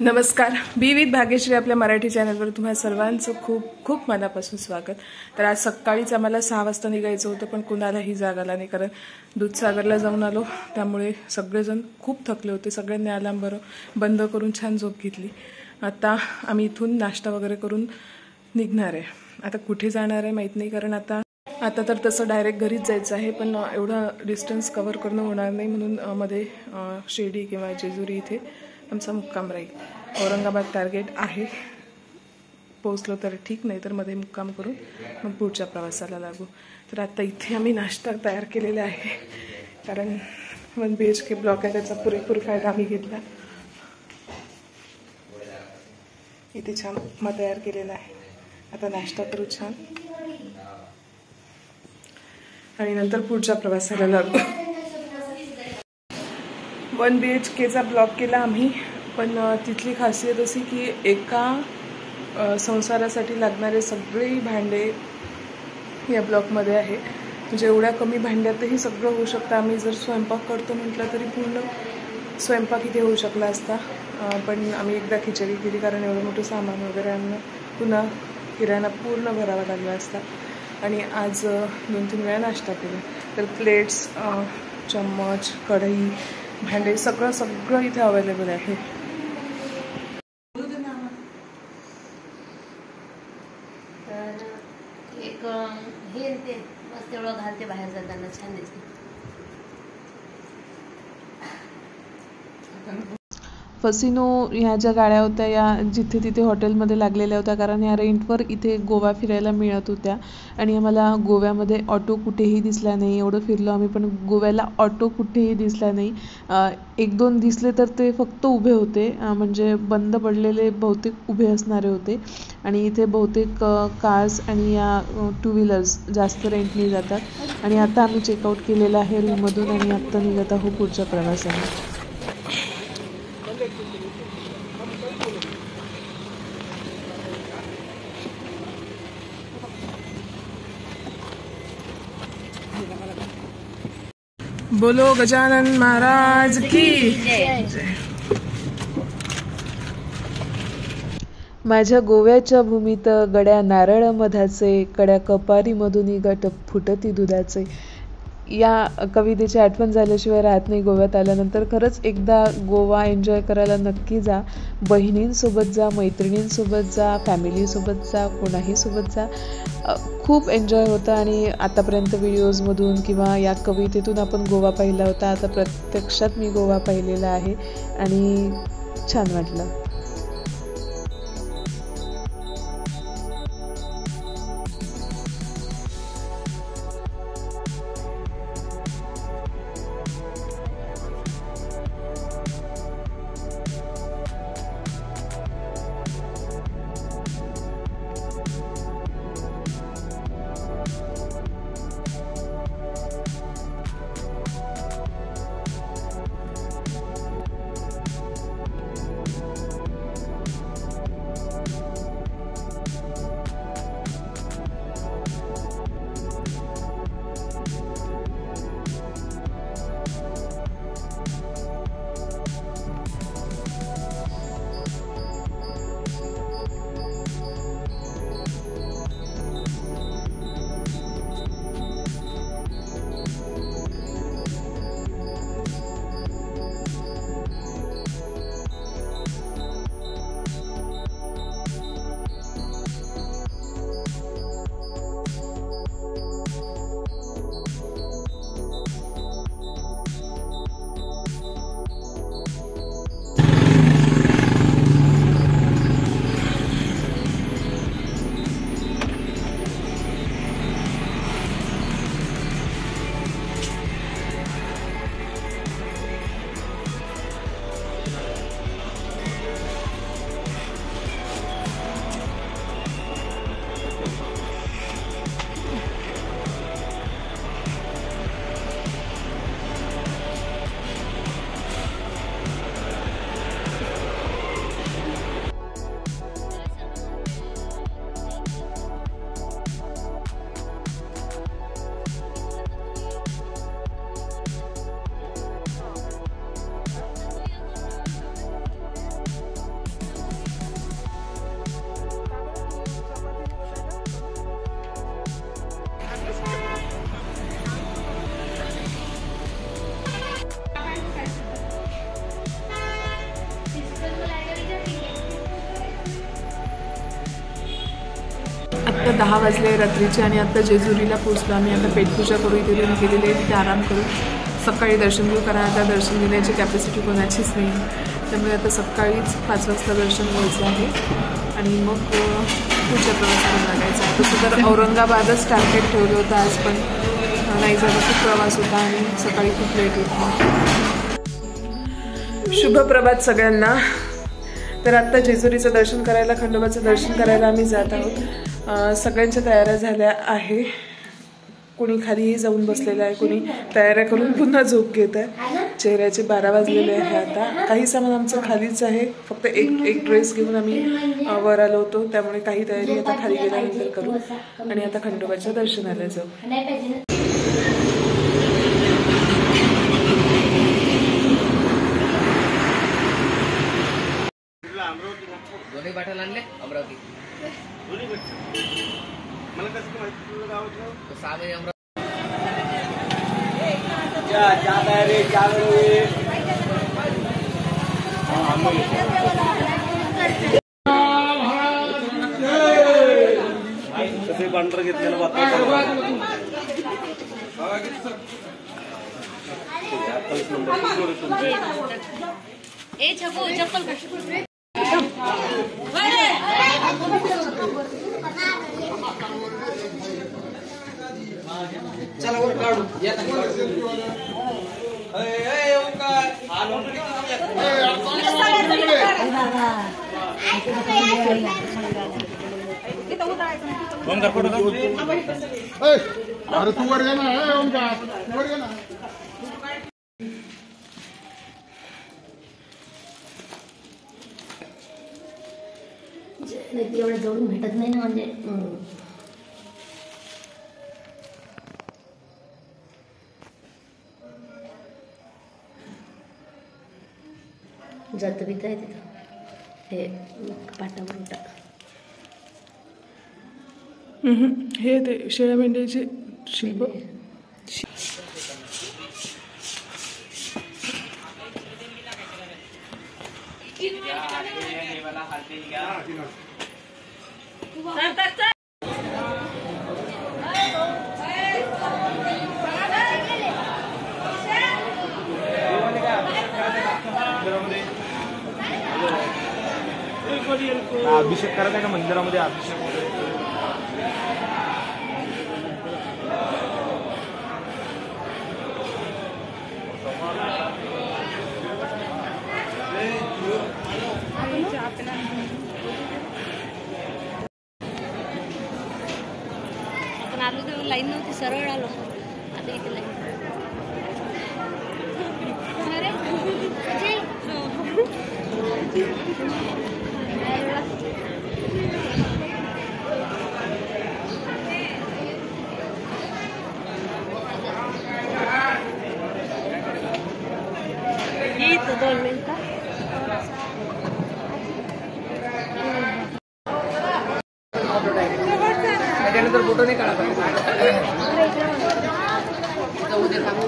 नमस्कार. बी विथ भाग्यश्री आपल्या मराठी चॅनलवर तुम्हा सर्वांचं खूप खूप मनापासून स्वागत. तर आज सकाळीच आम्हाला 6 वाजता निघायचं होतं, पण कुणालाही जाग आला नाही, कारण दूधसागरला जाऊन आलो. त्यामुळे सगळेजण खूप थकले होते. सगळ्यांनी अलार्म बंद करून छान झोप घेतली. आता आम्ही इथून नाश्ता वगैरे करून निघणार आहे. आता कुठे जाणार आहे माहीत नाही, कारण आता तर तसं डायरेक्ट घरीच जायचं आहे, पण एवढा डिस्टन्स कव्हर करणं होणार नाही, म्हणून मध्ये शिर्डी किंवा जेजुरी इथे आमचा मुक्काम राहील. औरंगाबाद टार्गेट आहे, पोहोचलो तर ठीक, नाही तर मध्ये मुक्काम करून मग पुढच्या प्रवासाला लागू. तर आता इथे आम्ही नाश्ता तयार केलेला आहे, कारण 1 BHK ब्लॉक आहे, त्याचा पुरेपूर फायदा आम्ही घेतला. इथे छान उपमा तयार केलेला आहे. आता नाश्ता करू छान आणि नंतर पुढच्या प्रवासाला लागू. 1 BHKचा ब्लॉक केला आम्ही, पण तिथली खासियत अशी की एका संसारासाठी लागणारे सगळे भांडे या ब्लॉकमध्ये आहे. म्हणजे एवढ्या कमी भांड्यातही सगळं होऊ शकतं. आम्ही जर स्वयंपाक करतो म्हटलं तरी पूर्ण स्वयंपाक इथे होऊ शकला असता, पण आम्ही एकदा खिचडी केली, कारण एवढं मोठं सामान वगैरे आणणं पुन्हा किराणा पूर्ण भरावा लागला असता. आणि आज 2-3 वेळा नाश्ता केला. तर प्लेट्स, चम्मच, कढई, भांडे सगळं इथे अवेलेबल आहे. एक हे ते बस तेवढं घालते बाहेर जाताना, छान दिसते. फसिनो ह्या ज्या गाड्या होत्या या जिथे तिथे हॉटेलमध्ये लागलेल्या होत्या, कारण या रेंटवर इथे गोवा फिरायला मिळत होत्या. आणि आम्हाला गोव्यामध्ये ऑटो कुठेही दिसला नाही. एवढं फिरलो आम्ही, पण गोव्याला ऑटो कुठेही दिसला नाही. 1-2 दिसले तर ते फक्त उभे होते, म्हणजे बंद पडलेले बहुतेक उभे असणारे होते. आणि इथे बहुतेक कार्स आणि या 2 व्हीलर्स जास्त रेंटने जातात. आणि आता आम्ही चेकआउट केलेलं आहे रूममधून आणि आत्ता निघत आहोत पुढच्या प्रवासाने. बोलो गजानन महाराज की जय. माझ्या गोव्याच्या भूमीत गड्या नारळ मधाचे, कड्या कपारीमधून गट फुटती दुधाचे. या कवितेची आठवण झाल्याशिवाय राहत नाही. गोव्यात आल्यानंतर खरंच एकदा गोवा एन्जॉय करायला नक्की जा. बहिणींसोबत जा, मैत्रिणींसोबत जा, फॅमिलीसोबत जा, कोणाही सोबत जा. खूप एन्जॉय होतं. आणि आतापर्यंत व्हिडिओजमधून किंवा या कवितेतून आपण गोवा पाहिला होता, आता प्रत्यक्षात मी गोवा पाहिलेला आहे आणि छान वाटलं. तर 10 वाजले रात्रीचे आणि आता जेजुरीला पोचलो आम्ही. आता पेटपूजा करू इथे रूम केलेली आहे, तिथे आराम करू. सकाळी दर्शन घेऊ, कारण आता दर्शन घेण्याची कॅपॅसिटी कोणाचीच नाही. त्यामुळे आता सकाळीच 5 वाजता दर्शन घ्यायचं आहे आणि मग पुढच्या प्रवासाला लागायचं आहे. तसं तर औरंगाबादच टार्गेट ठेवलं होतं आज, पण नाही झालं. खूप प्रवास होता आणि सकाळी खूप लेट होता. शुभप्रभात सगळ्यांना. तर आत्ता जेजुरीचं दर्शन करायला, खंडोबाचं दर्शन करायला आम्ही जात आहोत. सगळ्यांच्या तयाऱ्या झाल्या आहे. कोणी खालीही जाऊन बसलेलं आहे, कोणी तयाऱ्या करून पुन्हा झोप घेत आहे. चेहऱ्याचे 12 वाजलेले आहे. आता काही सामान आमचं खालीच आहे. फक्त एक ड्रेस घेऊन आम्ही वर आलो होतो, त्यामुळे काही तयारी आता खाली गेल्यानंतर करू आणि आता खंडोबाच्या दर्शनाला जाऊ. दोन्ही बाटल आणले अमरावती. मला कसं माहिती तुझं गाव होतं? 6 महिने अमरावती. तसे पांढरं घेतलेलं वातावरण चप्पल चला वर काढू. अरे तू वर गे ना, वर गे ना. एवढं जवळून भेटत नाही ना, म्हणजे जात बित आहे तिथं. हे पाटावर उठा. हे ते शेळ्या मेंढ्याचे शिल्प. अभिषेक करायचा का मंदिरामध्ये? अभिषेक आपण आलो तर लाईन नव्हती, सरळ आलो. आता इथे लाईन. त्याच्यानंतर फोटो नाही काढा. उद्या सांगू.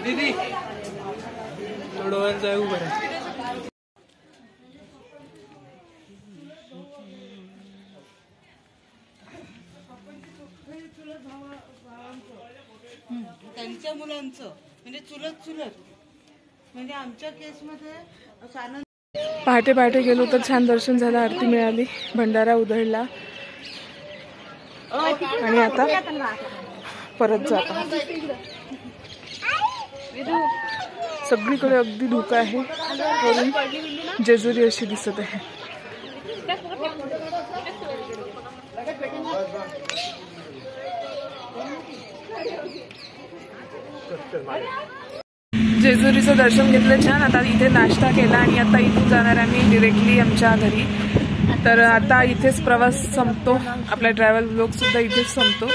दीदी थोडं जाऊ बरं. त्यांच्या मुलांचं म्हणजे चुलत म्हणजे आमच्या केसमध्ये पहाटे पहाटे गेलो तर छान दर्शन झालं, आरती मिळाली, भंडारा उधळला आणि आता परत जातो. सगळीकडे अगदी धुकं आहे, वरून जेजुरी अशी दिसत आहे. जेजुरीचं दर्शन घेतलं छान. आता इथे नाश्ता केला आणि आता इथून जाणार आम्ही डिरेक्टली आमच्या घरी. तर आता इथेच प्रवास संपतो, आपला ट्रॅव्हल ब्लॉग सुद्धा इथेच संपतो.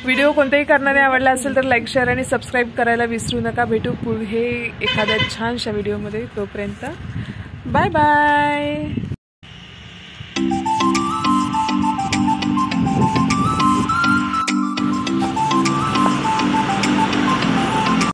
व्हिडिओ कोणताही करणारे आवडला असेल तर लाईक, शेअर आणि सबस्क्राईब करायला विसरू नका. भेटू पुढे एखाद्या छानशा व्हिडिओमध्ये. तोपर्यंत बाय बाय.